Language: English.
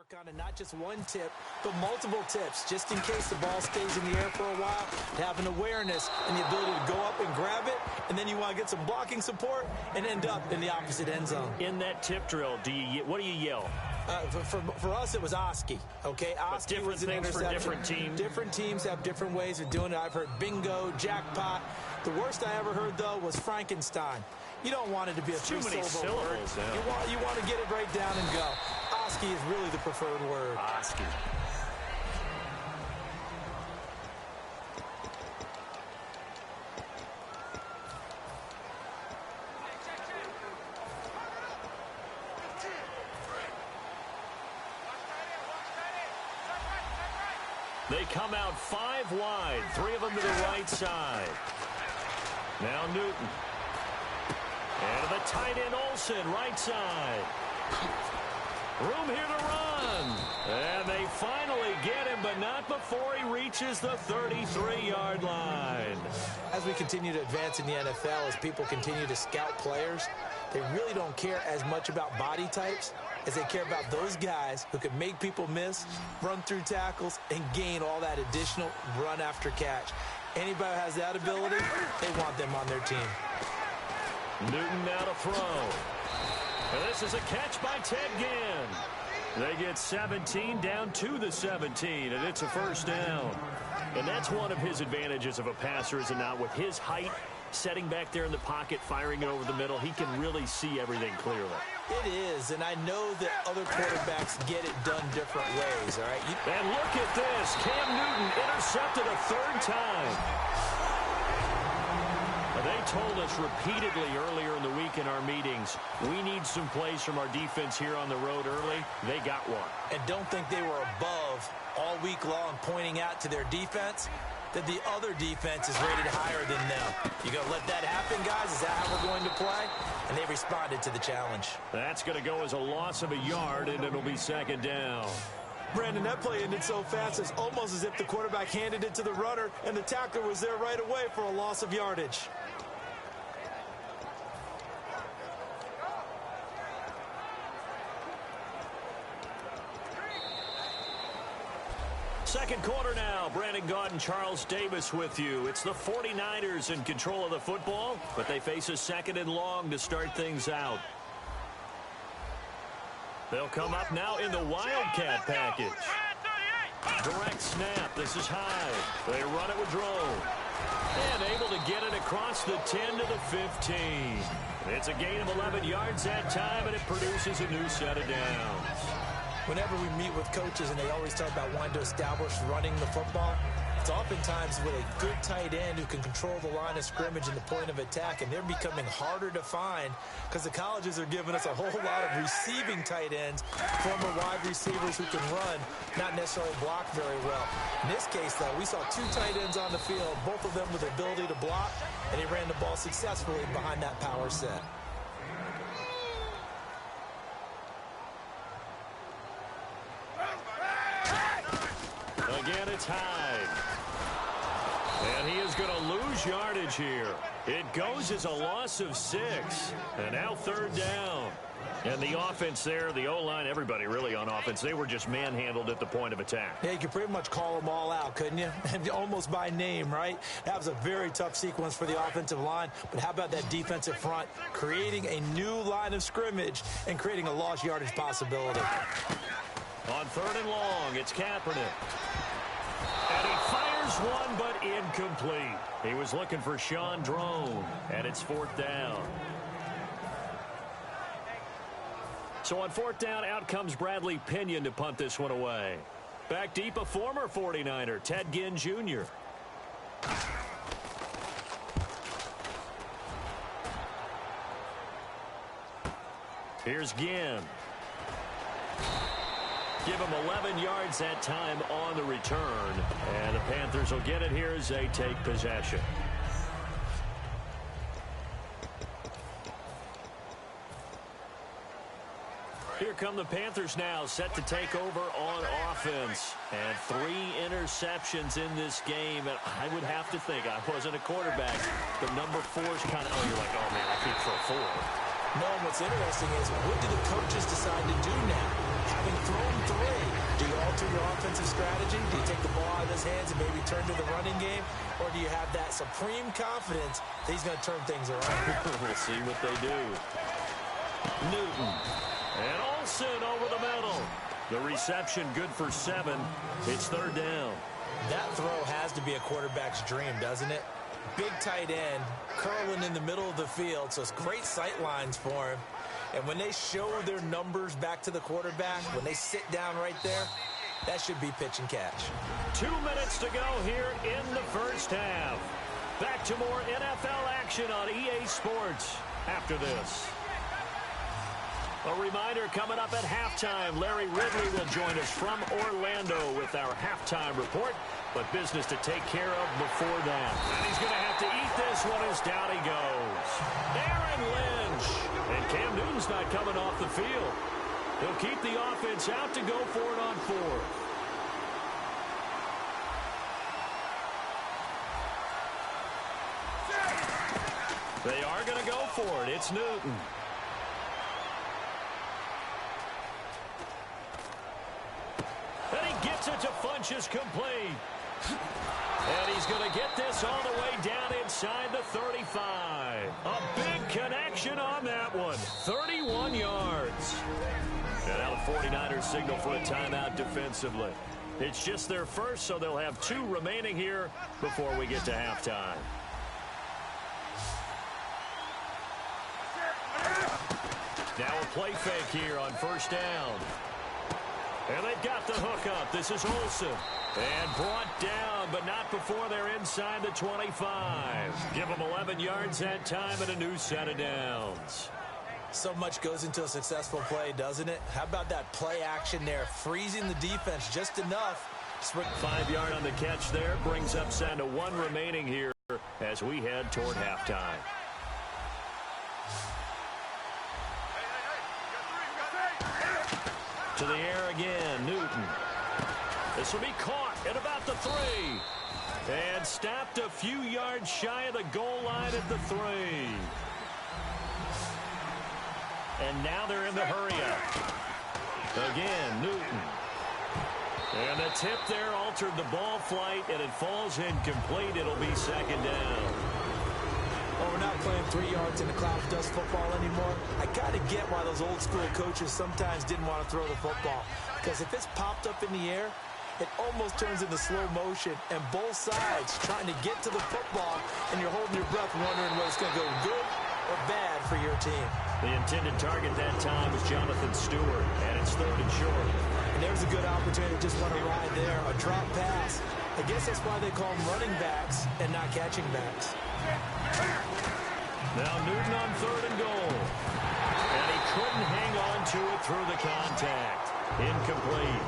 block on, and not just one tip, but multiple tips, just in case the ball stays in the air for a while, to have an awareness and the ability to go up and grab it, and then you want to get some blocking support and end up in the opposite end zone. In that tip drill, what do you yell? For us, it was Oski, okay? Oski was an interception. For different teams. Different teams have different ways of doing it. I've heard bingo, jackpot. The worst I ever heard, though, was Frankenstein. You don't want it to be a three-syllable word. You want to get it right down and go. Oski is really the preferred word. Oski. They come out 5 wide, 3 of them to the right side. Now Newton. And to the tight end Olsen, right side. Room here to run. And they finally get him, but not before he reaches the 33-yard line. As we continue to advance in the NFL, as people continue to scout players, they really don't care as much about body types as they care about those guys who can make people miss, run through tackles, and gain all that additional run after catch. Anybody who has that ability, they want them on their team. Newton now to throw. And this is a catch by Ted Ginn. They get 17 down to the 17, and it's a first down. And that's one of his advantages of a passer, is it not? With his height, setting back there in the pocket, firing it over the middle, he can really see everything clearly. It is, and I know that other quarterbacks get it done different ways, all right? And look at this. Cam Newton intercepted a 3rd time. They told us repeatedly earlier in the week in our meetings, we need some plays from our defense here on the road early. They got one. And don't think they were above all week long pointing out to their defense that the other defense is rated higher than them. You going to let that happen, guys? Is that how we're going to play? And they responded to the challenge. That's going to go as a loss of a yard, and it'll be 2nd down. Brandon, that play ended so fast, it's almost as if the quarterback handed it to the runner, and the tackler was there right away for a loss of yardage. Second quarter now. Brandon Gaudin, Charles Davis with you. It's the 49ers in control of the football, but they face a 2nd and long to start things out. They'll come up now in the Wildcat package. Direct snap. This is high. They run it with Drone. And able to get it across the 10 to the 15. It's a gain of 11 yards that time, and it produces a new set of downs. Whenever we meet with coaches and they always talk about wanting to establish running the football, it's oftentimes with a good tight end who can control the line of scrimmage and the point of attack, and they're becoming harder to find because the colleges are giving us a whole lot of receiving tight ends, former wide receivers who can run, not necessarily block very well. In this case, though, we saw 2 tight ends on the field, both of them with the ability to block, and he ran the ball successfully behind that power set. Again, it's Hyde. And he is going to lose yardage here. It goes as a loss of 6. And now 3rd down. And the offense there, the O-line, everybody really on offense, they were just manhandled at the point of attack. Yeah, you could pretty much call them all out, couldn't you? Almost by name, right? That was a very tough sequence for the offensive line. But how about that defensive front creating a new line of scrimmage and creating a lost yardage possibility? On 3rd and long, it's Kaepernick. And he fires one, but incomplete. He was looking for Sean Drone, and it's 4th down. So on 4th down, out comes Bradley Pinion to punt this one away. Back deep, a former 49er, Ted Ginn Jr. Here's Ginn. Give him 11 yards that time on the return. And the Panthers will get it here as they take possession. Here come the Panthers now, set to take over on offense. And 3 interceptions in this game. And I would have to think, I wasn't a quarterback, the number 4 is kind of, you're like, oh, man, I can't throw 4. No, and what's interesting is, what do the coaches decide to do now? Having thrown 3, his hands and maybe turn to the running game? Or do you have that supreme confidence that he's going to turn things around? We'll see what they do. Newton. And Olsen over the middle. The reception good for 7. It's 3rd down. That throw has to be a quarterback's dream, doesn't it? Big tight end, curling in the middle of the field, so it's great sight lines for him. And when they show their numbers back to the quarterback, when they sit down right there, that should be pitch and catch. 2 minutes to go here in the first half. Back to more NFL action on EA Sports after this. A reminder coming up at halftime. Larry Ridley will join us from Orlando with our halftime report. But business to take care of before that. And he's going to have to eat this one as down he goes. Aaron Lynch. And Cam Newton's not coming off the field. He'll keep the offense out to go for it on 4th. They are going to go for it. It's Newton. And he gets it to Funchess complete. And he's going to get this all the way down inside the 35. A big connection on that one. 31 yards. And now the 49ers signal for a timeout defensively. It's just their first, so they'll have 2 remaining here before we get to halftime. Now a play fake here on 1st down. And they've got the hookup. This is Olsen. And brought down, but not before they're inside the 25. Give them 11 yards that time and a new set of downs. So much goes into a successful play, doesn't it? How about that play action there? Freezing the defense just enough. 5 yard on the catch there. Brings up down to 1 remaining here as we head toward halftime. To the air again, Newton. This will be caught at about the 3. And stopped a few yards shy of the goal line at the 3. And now they're in the hurry-up. Again, Newton. And the tip there altered the ball flight, and it falls incomplete. It'll be 2nd down. Well, we're not playing 3 yards in the cloud of dust football anymore. I got to get why those old school coaches sometimes didn't want to throw the football. Because if it's popped up in the air, it almost turns into slow motion. And both sides trying to get to the football, and you're holding your breath wondering whether it's going to go good or bad for your team. The intended target that time was Jonathan Stewart, and it's 3rd and short. And there's a good opportunity to just run a ride there, a drop pass. I guess that's why they call them running backs and not catching backs. Now Newton on 3rd and goal. And he couldn't hang on to it through the contact. Incomplete.